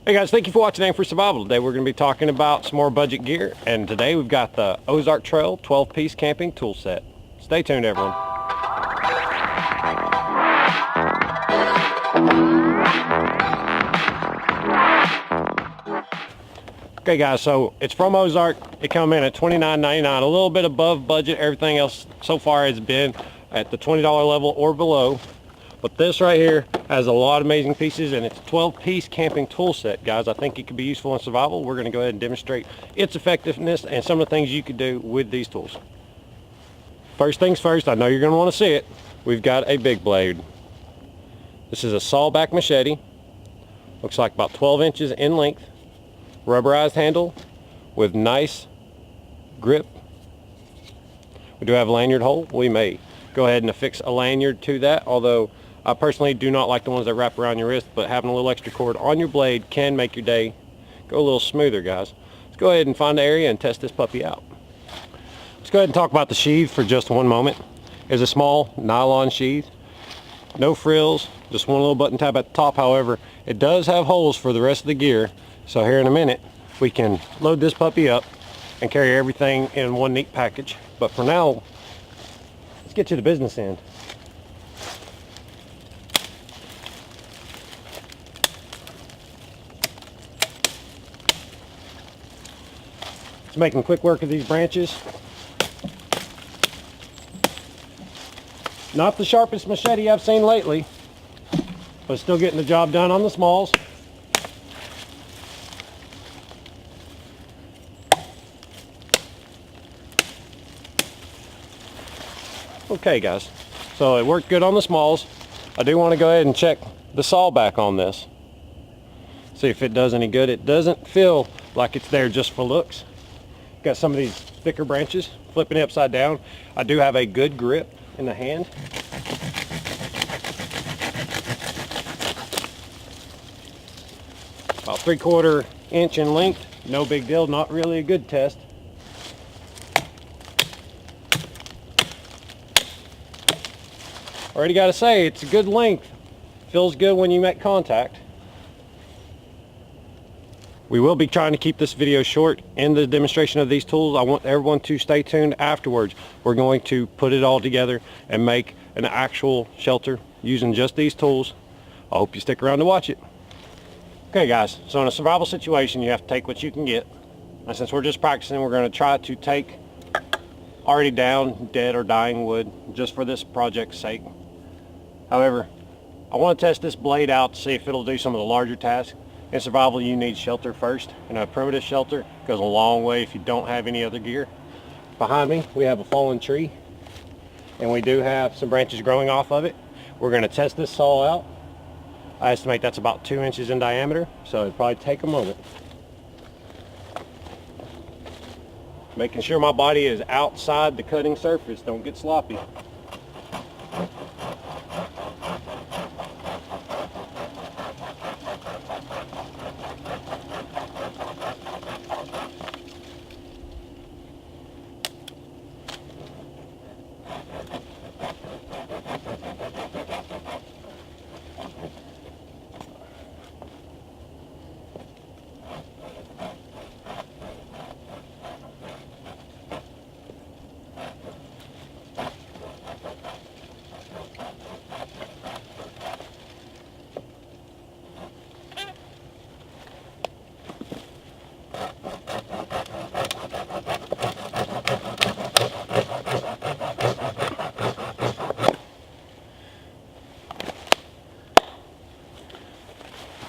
Hey guys, thank you for watching Tang for Survival. Today we're going to be talking about some more budget gear, and today we've got the Ozark Trail 12-piece camping tool set. Stay tuned, everyone. Okay guys, so it's from Ozark. It come in at $29.99, a little bit above budget. Everything else so far has been at the $20 level or below. But this right here has a lot of amazing pieces, and it's a 12-piece camping tool set, guys. I think it could be useful in survival. We're going to go ahead and demonstrate its effectiveness and some of the things you could do with these tools. First things first, I know you're going to want to see it. We've got a big blade. This is a sawback machete. Looks like about 12 inches in length. Rubberized handle with nice grip. We do have a lanyard hole. We may go ahead and affix a lanyard to that, although I personally do not like the ones that wrap around your wrist, but having a little extra cord on your blade can make your day go a little smoother, guys. Let's go ahead and find the area and test this puppy out. Let's go ahead and talk about the sheath for just one moment. It's a small nylon sheath, no frills, just one little button tab at the top. However, it does have holes for the rest of the gear, so here in a minute we can load this puppy up and carry everything in one neat package. But for now, let's get to the business end. Just making quick work of these branches. Not the sharpest machete I've seen lately, but still getting the job done on the smalls. Okay guys, so it worked good on the smalls. I do want to go ahead and check the saw back on this. See if it does any good. It doesn't feel like it's there just for looks. Got some of these thicker branches, flipping it upside down. I do have a good grip in the hand. About 3/4 inch in length, no big deal, not really a good test. Already got to say, it's a good length. Feels good when you make contact. We will be trying to keep this video short in the demonstration of these tools. I want everyone to stay tuned afterwards. We're going to put it all together and make an actual shelter using just these tools. I hope you stick around to watch it. Okay guys, so in a survival situation you have to take what you can get. And since we're just practicing, we're going to try to take already down, dead or dying wood just for this project's sake. However, I want to test this blade out to see if it'll do some of the larger tasks. In survival, you need shelter first, and a primitive shelter goes a long way if you don't have any other gear. Behind me, we have a fallen tree, and we do have some branches growing off of it. We're going to test this saw out. I estimate that's about 2 inches in diameter, so it'll probably take a moment. Making sure my body is outside the cutting surface, don't get sloppy.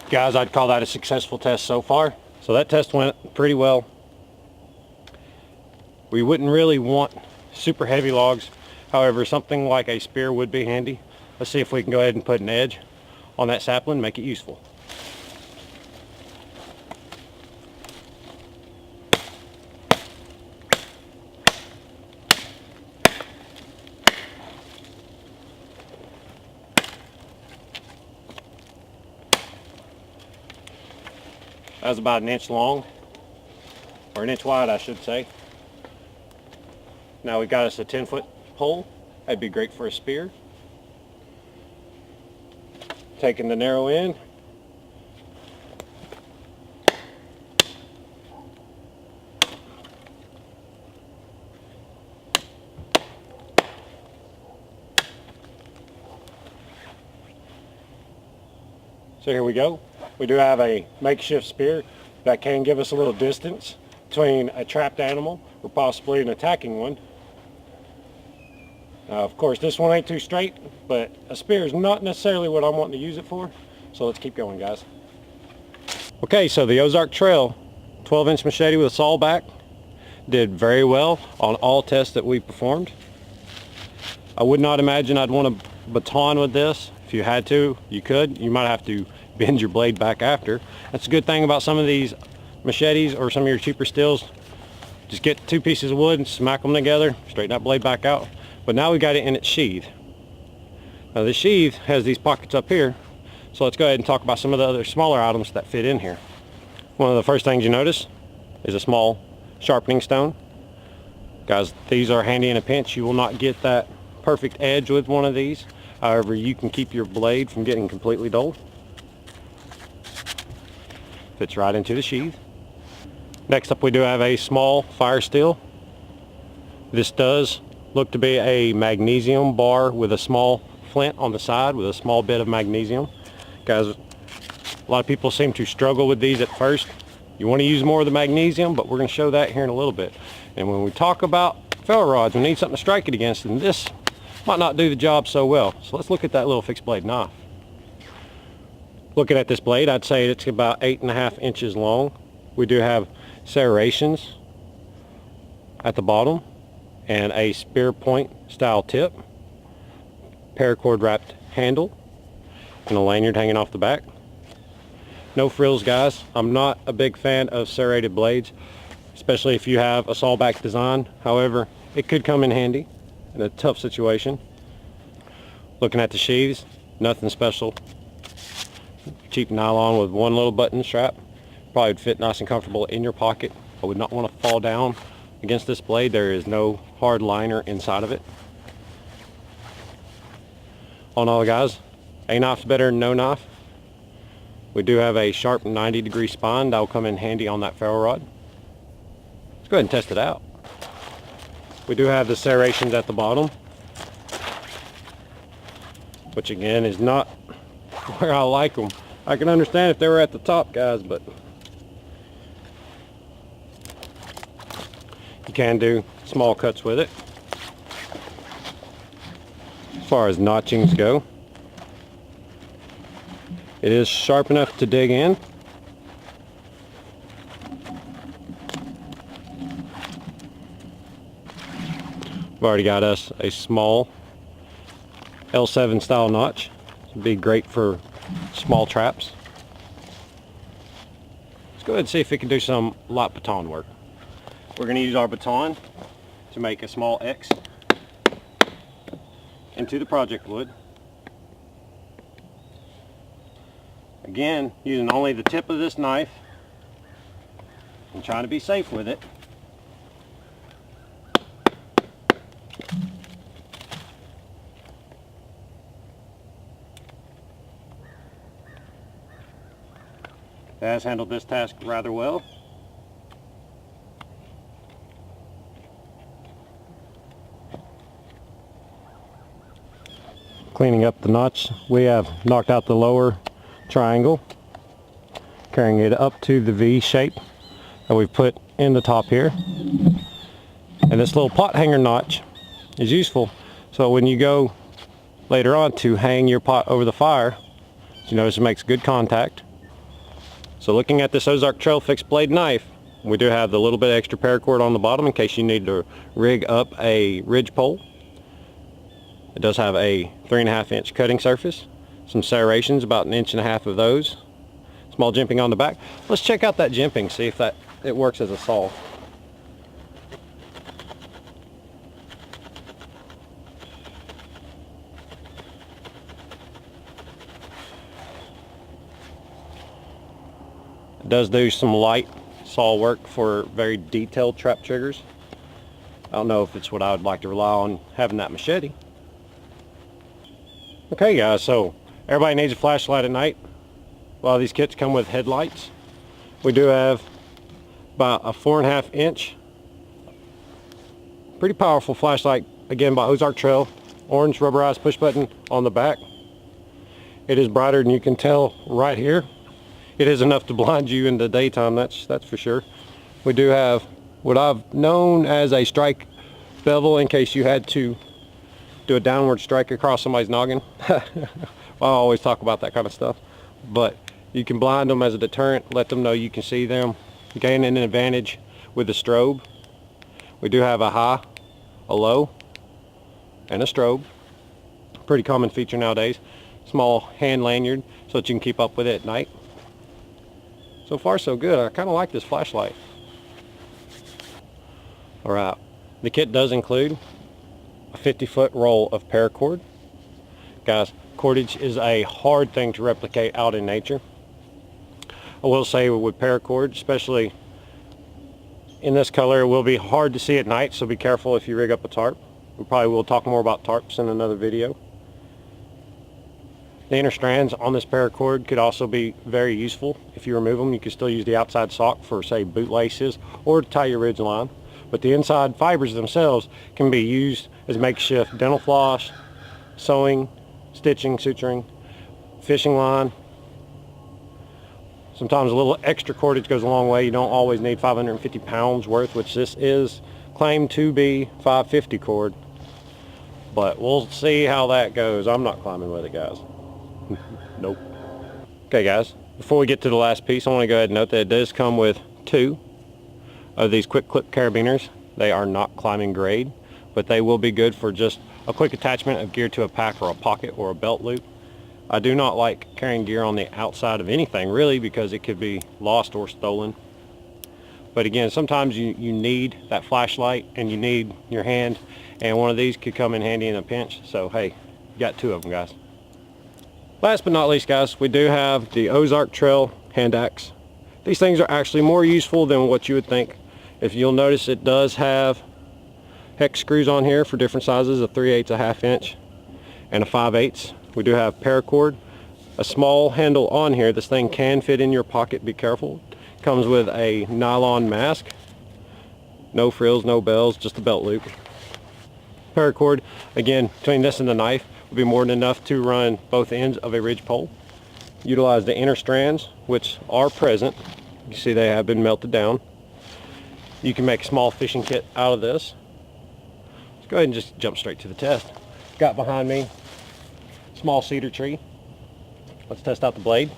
Guys, I'd call that a successful test so far. So that test went pretty well. We wouldn't really want super heavy logs. However, something like a spear would be handy. Let's see if we can go ahead and put an edge on that sapling and make it useful. That was about 1 inch long, or 1 inch wide I should say. Now we got us a 10-foot pole. That'd be great for a spear. Taking the narrow end, So here we go. We do have a makeshift spear that can give us a little distance between a trapped animal or possibly an attacking one. Of course, this one ain't too straight, but a spear is not necessarily what I'm wanting to use it for. So let's keep going, guys. Okay, so the Ozark Trail 12-inch machete with a saw back did very well on all tests that we performed. I would not imagine I'd want a baton with this. If you had to, you could. You might have to bend your blade back after. That's a good thing about some of these machetes or some of your cheaper steels. Just get 2 pieces of wood and smack them together, straighten that blade back out. But now we got it in its sheath. Now the sheath has these pockets up here, so let's go ahead and talk about some of the other smaller items that fit in here. One of the first things you notice is a small sharpening stone. Guys, these are handy in a pinch. You will not get that perfect edge with one of these. However, you can keep your blade from getting completely dull. Fits right into the sheath. Next up, we do have a small fire steel. This does look to be a magnesium bar with a small flint on the side with a small bit of magnesium. Guys, a lot of people seem to struggle with these at first. You want to use more of the magnesium, but we're going to show that here in a little bit. And when we talk about ferro rods, we need something to strike it against, and this might not do the job so well. So let's look at that little fixed blade knife. Looking at this blade, I'd say it's about 8.5 inches long. We do have serrations at the bottom and a spear point style tip, paracord wrapped handle, and a lanyard hanging off the back. No frills, guys. I'm not a big fan of serrated blades, especially if you have a sawback design. However, it could come in handy in a tough situation. Looking at the sheaths, nothing special. Cheap nylon with one little button strap. Probably would fit nice and comfortable in your pocket. I would not want to fall down against this blade. There is no hard liner inside of it. All in all, guys, a knife's better than no knife. We do have a sharp 90-degree spine that will come in handy on that ferro rod. Let's go ahead and test it out. We do have the serrations at the bottom, which again is not where I like them. I can understand if they were at the top, guys, but you can do small cuts with it. As far as notchings go, it is sharp enough to dig in. We've already got us a small L7 style notch. It'd be great for small traps. Let's go ahead and see if we can do some light baton work. We're going to use our baton to make a small X into the project wood. Again, using only the tip of this knife and trying to be safe with it. It has handled this task rather well. Cleaning up the notch, we have knocked out the lower triangle, carrying it up to the V shape that we've put in the top here. And this little pot hanger notch is useful, so when you go later on to hang your pot over the fire, you notice it makes good contact. So looking at this Ozark Trail fixed blade knife, we do have the little bit extra paracord on the bottom in case you need to rig up a ridge pole. It does have a 3.5 inch cutting surface, some serrations, about 1.5 inches of those, small jimping on the back. Let's check out that jimping, see if it works as a saw. It does do some light saw work for very detailed trap triggers. I don't know if it's what I would like to rely on having that machete. Okay guys, so everybody needs a flashlight at night. A lot of these kits come with headlights. We do have about a 4.5 inch, pretty powerful flashlight, again by Ozark Trail, orange rubberized push button on the back. It is brighter than you can tell right here. It is enough to blind you in the daytime, that's for sure. We do have what I've known as a strike bevel in case you had to do a downward strike across somebody's noggin. Well, I always talk about that kind of stuff. But you can blind them as a deterrent, let them know you can see them, gaining an advantage with the strobe. We do have a high, a low, and a strobe. Pretty common feature nowadays. Small hand lanyard so that you can keep up with it at night. So far so good. I kind of like this flashlight. Alright, the kit does include a 50-foot roll of paracord. Guys, cordage is a hard thing to replicate out in nature. I will say with paracord, especially in this color, it will be hard to see at night, so be careful if you rig up a tarp. We probably will talk more about tarps in another video. The inner strands on this paracord could also be very useful. If you remove them, you can still use the outside sock for, say, boot laces or to tie your ridge line. But the inside fibers themselves can be used as makeshift dental floss, sewing, stitching, suturing, fishing line. Sometimes a little extra cordage goes a long way. You don't always need 550 pounds worth, which this is claimed to be 550 cord. But we'll see how that goes. I'm not climbing with it, guys. Nope. Okay, guys, before we get to the last piece, I want to go ahead and note that it does come with 2 of these quick clip carabiners. They are not climbing grade, but they will be good for just a quick attachment of gear to a pack or a pocket or a belt loop. I do not like carrying gear on the outside of anything really, because it could be lost or stolen. But again, sometimes you need that flashlight and you need your hand, and one of these could come in handy in a pinch. So hey, you got 2 of them, guys. Last but not least, guys, we do have the Ozark Trail hand axe. These things are actually more useful than what you would think. If you'll notice, it does have hex screws on here for different sizes, a 3/8, a 1/2 inch, and a 5/8. We do have paracord, a small handle on here. This thing can fit in your pocket, be careful. Comes with a nylon mask. No frills, no bells, just a belt loop. Paracord, again, between this and the knife, will be more than enough to run both ends of a ridge pole. Utilize the inner strands, which are present. You see they have been melted down. You can make a small fishing kit out of this. Let's go ahead and just jump straight to the test. Got behind me small cedar tree. Let's test out the blade.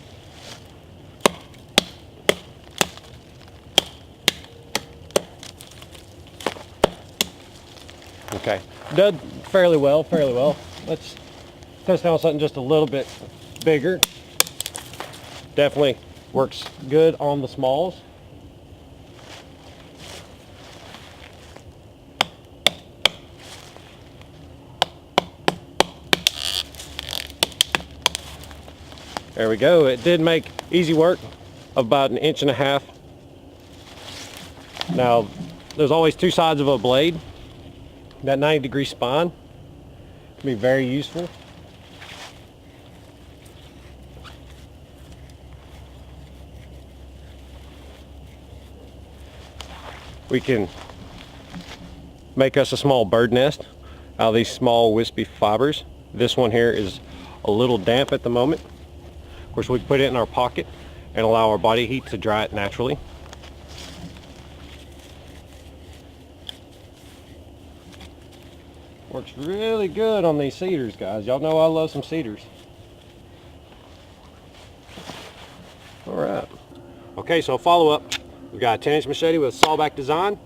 Okay, did fairly well. Let's test out something just a little bit bigger. Definitely works good on the smalls. There we go. It did make easy work of about 1.5 inches. Now, there's always 2 sides of a blade. That 90-degree spine can be very useful. We can make us a small bird nest out of these small wispy fibers. This one here is a little damp at the moment. Of course, we can put it in our pocket and allow our body heat to dry it naturally. Works really good on these cedars, guys. Y'all know I love some cedars. Alright. Okay, so follow up. We've got a 10-inch machete with a sawback design.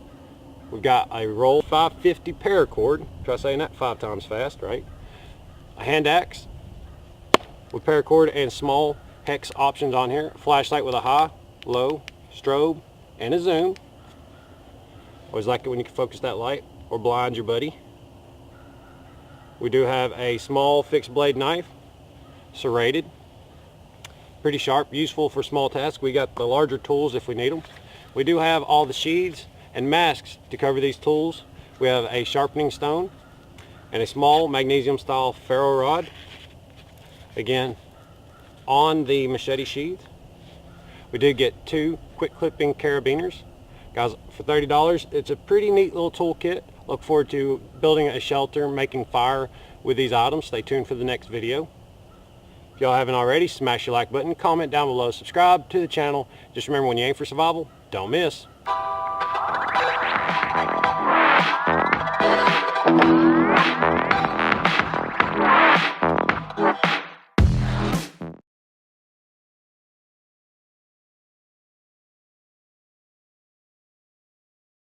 We've got a roll 550 paracord. Try saying that 5 times fast, right? A hand axe with paracord and small hex options on here. A flashlight with a high, low, strobe, and a zoom. Always like it when you can focus that light or blind your buddy. We do have a small fixed blade knife, serrated, pretty sharp, useful for small tasks. We got the larger tools if we need them. We do have all the sheaths and masks to cover these tools. We have a sharpening stone and a small magnesium style ferro rod, again on the machete sheath. We did get 2 quick clipping carabiners, guys, for $30. It's a pretty neat little toolkit. Look forward to building a shelter, making fire with these items. Stay tuned for the next video. If y'all haven't already, smash your like button, comment down below, subscribe to the channel. Just remember, when you aim for survival, don't miss.